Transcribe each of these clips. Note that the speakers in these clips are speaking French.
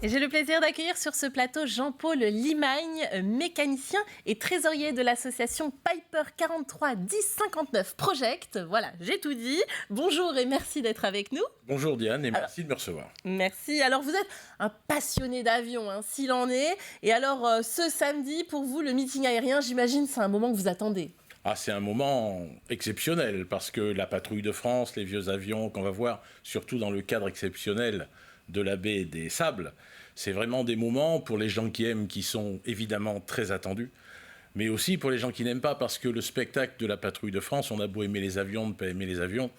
Et j'ai le plaisir d'accueillir sur ce plateau Jean-Paul Limagne, mécanicien et trésorier de l'association Piper 43 10 59 Project. Voilà, j'ai tout dit. Bonjour et merci d'être avec nous. Bonjour Diane et merci de me recevoir. Merci. Alors vous êtes un passionné d'avion, s'il en est. Et alors ce samedi, pour vous, le meeting aérien, j'imagine, c'est un moment que vous attendez. Ah, c'est un moment exceptionnel parce que la patrouille de France, les vieux avions qu'on va voir, surtout dans le cadre exceptionnel de la baie des Sables, c'est vraiment des moments pour les gens qui aiment, qui sont évidemment très attendus, mais aussi pour les gens qui n'aiment pas, parce que le spectacle de la patrouille de France, on a beau aimer les avions, ne pas aimer les avions,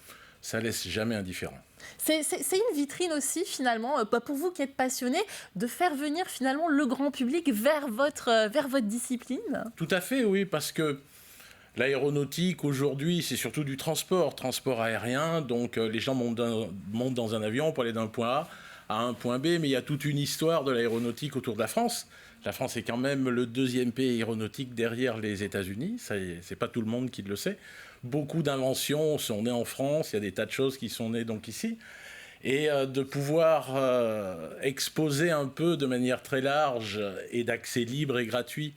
ça laisse jamais indifférent. C'est une vitrine aussi, finalement, pour vous qui êtes passionné, de faire venir finalement le grand public vers votre discipline. Tout à fait, oui, parce que l'aéronautique, aujourd'hui, c'est surtout du transport aérien. Donc, les gens montent dans un avion pour aller d'un point A à un point B. Mais il y a toute une histoire de l'aéronautique autour de la France. La France est quand même le deuxième pays aéronautique derrière les États-Unis. C'est pas tout le monde qui le sait. Beaucoup d'inventions sont nées en France. Il y a des tas de choses qui sont nées donc ici. Et de pouvoir exposer un peu de manière très large et d'accès libre et gratuit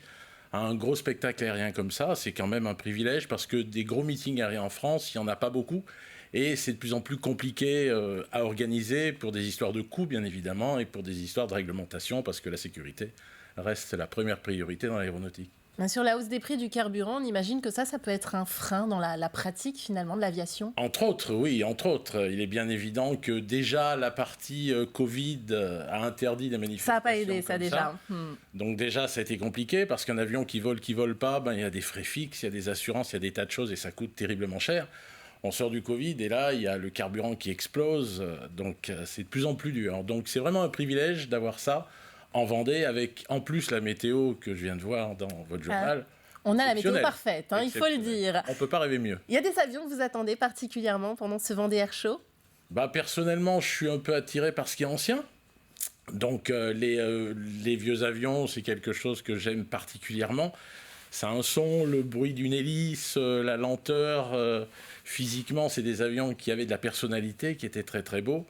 à un gros spectacle aérien comme ça, c'est quand même un privilège parce que des gros meetings aériens en France, il n'y en a pas beaucoup et c'est de plus en plus compliqué à organiser pour des histoires de coûts, bien évidemment, et pour des histoires de réglementation parce que la sécurité reste la première priorité dans l'aéronautique. Sur la hausse des prix du carburant, on imagine que ça peut être un frein dans la pratique finalement de l'aviation. Entre autres, oui, entre autres. Il est bien évident que déjà la partie Covid a interdit des manifestations. Ça n'a pas aidé, ça déjà. Donc déjà, ça a été compliqué parce qu'un avion qui vole pas, il y a des frais fixes, il y a des assurances, il y a des tas de choses et ça coûte terriblement cher. On sort du Covid et là, il y a le carburant qui explose, donc c'est de plus en plus dur. Donc c'est vraiment un privilège d'avoir ça en Vendée, avec en plus la météo que je viens de voir dans votre journal. On a la météo parfaite, il faut le dire. On ne peut pas rêver mieux. Il y a des avions que vous attendez particulièrement pendant ce Vendée Air Show ? Personnellement, je suis un peu attiré par ce qui est ancien. Donc les vieux avions, c'est quelque chose que j'aime particulièrement. Ça a un son, le bruit d'une hélice, la lenteur. Physiquement, c'est des avions qui avaient de la personnalité, qui étaient très très beaux.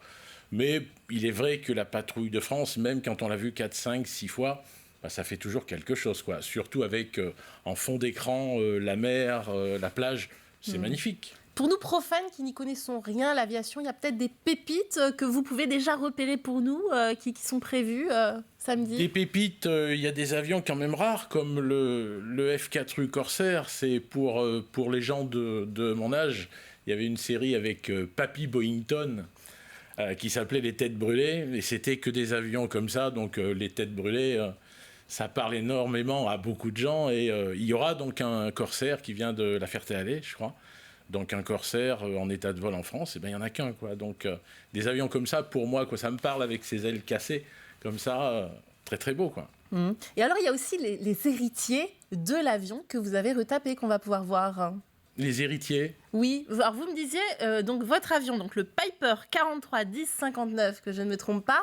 Mais il est vrai que la patrouille de France, même quand on l'a vue 4, 5, 6 fois, ça fait toujours quelque chose, quoi. Surtout avec en fond d'écran la mer, la plage, c'est magnifique. Pour nous profanes qui n'y connaissons rien à l'aviation, il y a peut-être des pépites que vous pouvez déjà repérer pour nous, qui sont prévues samedi. Des pépites, il y a des avions quand même rares, comme le F4U Corsair. C'est pour les gens de mon âge. Il y avait une série avec Papy Boyington, qui s'appelait Les Têtes Brûlées, et c'était que des avions comme ça, donc les Têtes Brûlées, ça parle énormément à beaucoup de gens, et il y aura donc un Corsair qui vient de La Ferté-Alais, je crois, donc un Corsair en état de vol en France, et il n'y en a qu'un, quoi. Donc des avions comme ça, pour moi, quoi, ça me parle avec ses ailes cassées, comme ça, très très beau, quoi. Et alors il y a aussi les héritiers de l'avion que vous avez retapé, qu'on va pouvoir voir. Les héritiers. Oui, alors vous me disiez, donc votre avion, donc le Piper 43 10 59, que je ne me trompe pas,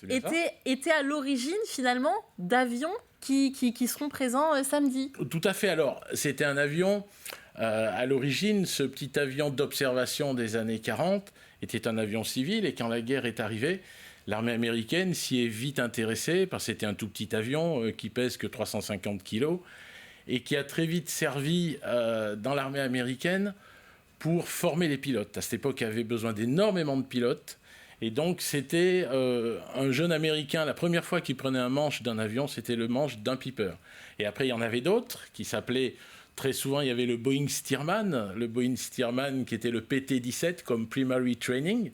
était à l'origine finalement d'avions qui seront présents samedi. Tout à fait, alors c'était un avion, à l'origine, ce petit avion d'observation des années 40 était un avion civil, et quand la guerre est arrivée, l'armée américaine s'y est vite intéressée, parce que c'était un tout petit avion qui pèse que 350 kilos, et qui a très vite servi dans l'armée américaine pour former les pilotes. À cette époque, il y avait besoin d'énormément de pilotes. Et donc, c'était un jeune Américain, la première fois qu'il prenait un manche d'un avion, c'était le manche d'un Piper. Et après, il y en avait d'autres qui s'appelaient, très souvent, il y avait le Boeing Stearman qui était le PT-17 comme Primary Training.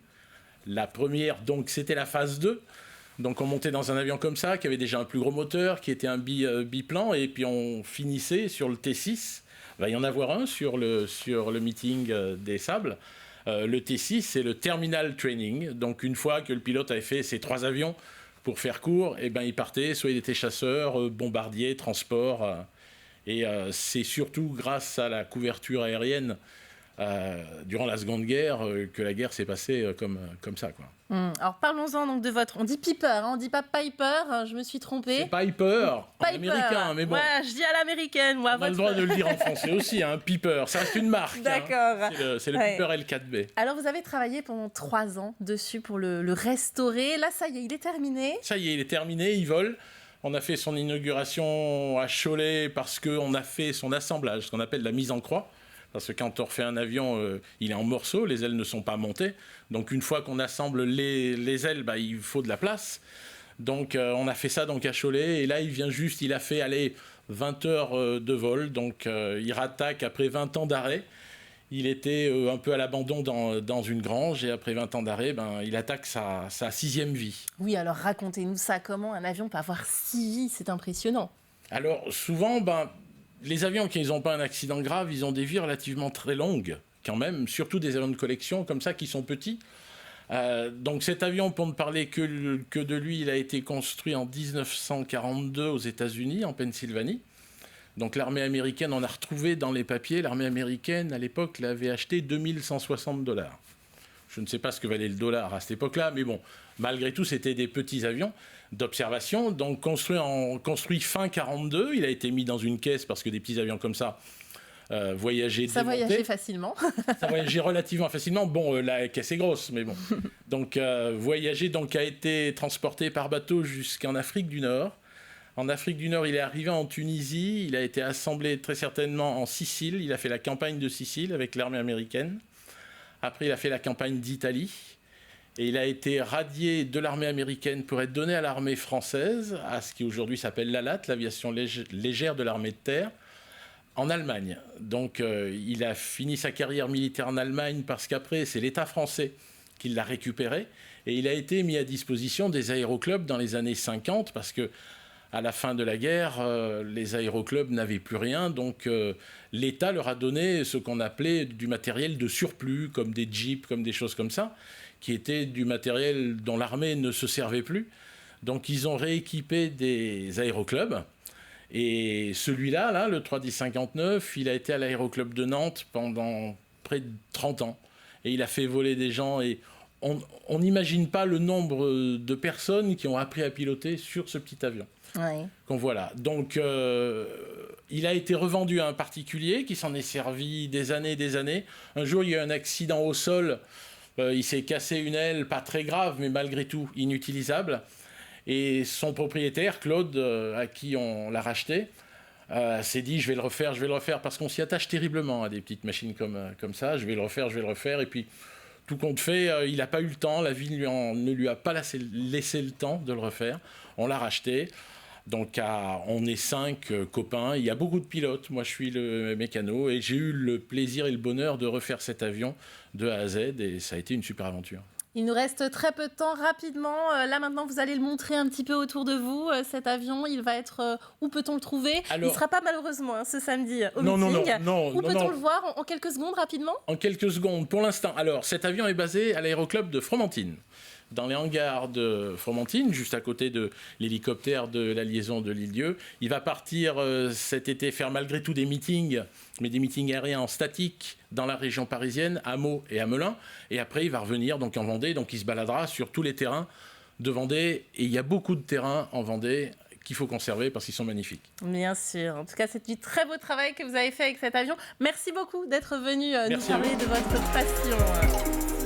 La première, donc, c'était la phase 2. Donc on montait dans un avion comme ça, qui avait déjà un plus gros moteur, qui était un biplan, et puis on finissait sur le T6. Il va y en avoir un sur le meeting des Sables. Le T6, c'est le Terminal Training. Donc une fois que le pilote avait fait ses 3 avions, pour faire court, il partait, soit il était chasseur, bombardier, transport. Et c'est surtout grâce à la couverture aérienne durant la Seconde Guerre que la guerre s'est passée comme ça, quoi. Alors parlons-en donc de votre... On dit Piper, hein, on dit pas Piper, je me suis trompée. C'est Piper, en américain, mais bon. Ouais, je dis à l'américaine, moi. On a le droit de le dire en français aussi, hein, Piper, ça reste une marque. D'accord. Hein. C'est le Piper L4B. Alors vous avez travaillé pendant 3 ans dessus pour le restaurer. Là, ça y est, il est terminé. Ça y est, il est terminé, il vole. On a fait son inauguration à Cholet parce qu'on a fait son assemblage, ce qu'on appelle la mise en croix. Parce que quand on refait un avion, il est en morceaux, les ailes ne sont pas montées. Donc une fois qu'on assemble les ailes, il faut de la place. Donc on a fait ça donc, à Cholet. Et là, il a fait 20 heures de vol. Donc il rattaque après 20 ans d'arrêt. Il était un peu à l'abandon dans une grange. Et après 20 ans d'arrêt, il attaque sa 6e vie. Oui, alors racontez-nous ça. Comment un avion peut avoir 6 vies? C'est impressionnant. Alors souvent, les avions qui n'ont pas un accident grave, ils ont des vies relativement très longues, quand même, surtout des avions de collection comme ça qui sont petits. Donc cet avion, pour ne parler que de lui, il a été construit en 1942 aux États-Unis, en Pennsylvanie. Donc l'armée américaine, on a retrouvé dans les papiers, l'armée américaine à l'époque l'avait acheté $2160. Je ne sais pas ce que valait le dollar à cette époque-là, mais bon, malgré tout, c'était des petits avions d'observation. Donc construit fin 42, il a été mis dans une caisse parce que des petits avions comme ça voyageaient. Ça voyageait facilement. Ça voyageait relativement facilement. Bon, la caisse est grosse, mais bon. Donc voyager a été transporté par bateau jusqu'en Afrique du Nord. En Afrique du Nord, il est arrivé en Tunisie. Il a été assemblé très certainement en Sicile. Il a fait la campagne de Sicile avec l'armée américaine. Après, il a fait la campagne d'Italie. Et il a été radié de l'armée américaine pour être donné à l'armée française, à ce qui aujourd'hui s'appelle l'ALAT, l'aviation légère de l'armée de terre, en Allemagne. Donc il a fini sa carrière militaire en Allemagne parce qu'après, c'est l'État français qui l'a récupéré. Et il a été mis à disposition des aéroclubs dans les années 50 parce que à la fin de la guerre, les aéroclubs n'avaient plus rien. Donc l'État leur a donné ce qu'on appelait du matériel de surplus, comme des jeeps, comme des choses comme ça, qui était du matériel dont l'armée ne se servait plus. Donc ils ont rééquipé des aéroclubs. Et celui-là, le 310-59, il a été à l'aéroclub de Nantes pendant près de 30 ans. Et il a fait voler des gens. Et on n'imagine pas le nombre de personnes qui ont appris à piloter sur ce petit avion. Oui. Donc voilà. Donc il a été revendu à un particulier qui s'en est servi des années et des années. Un jour, il y a eu un accident au sol. Il s'est cassé une aile, pas très grave, mais malgré tout inutilisable. Et son propriétaire, Claude, à qui on l'a racheté, s'est dit je vais le refaire, parce qu'on s'y attache terriblement à des petites machines comme ça. Je vais le refaire. Et puis, tout compte fait, il n'a pas eu le temps. La vie ne lui a pas laissé le temps de le refaire. On l'a racheté. Donc, on est 5 copains. Il y a beaucoup de pilotes. Moi, je suis le mécano. Et j'ai eu le plaisir et le bonheur de refaire cet avion de A à Z. Et ça a été une super aventure. Il nous reste très peu de temps, rapidement. Là, maintenant, vous allez le montrer un petit peu autour de vous. Cet avion, il va être... où peut-on le trouver? Il ne sera pas malheureusement ce samedi au meeting. Non. Où peut-on le voir en quelques secondes, rapidement? En quelques secondes, pour l'instant. Alors, cet avion est basé à l'aéroclub de Fromentine, dans les hangars de Fromentine, juste à côté de l'hélicoptère de la liaison de l'Île-Dieu. Il va partir cet été faire malgré tout des meetings, mais des meetings aériens en statique dans la région parisienne, à Meaux et à Melun. Et après, il va revenir donc en Vendée. Donc, il se baladera sur tous les terrains de Vendée. Et il y a beaucoup de terrains en Vendée qu'il faut conserver parce qu'ils sont magnifiques. Bien sûr. En tout cas, c'est du très beau travail que vous avez fait avec cet avion. Merci beaucoup d'être venu nous parler de votre passion.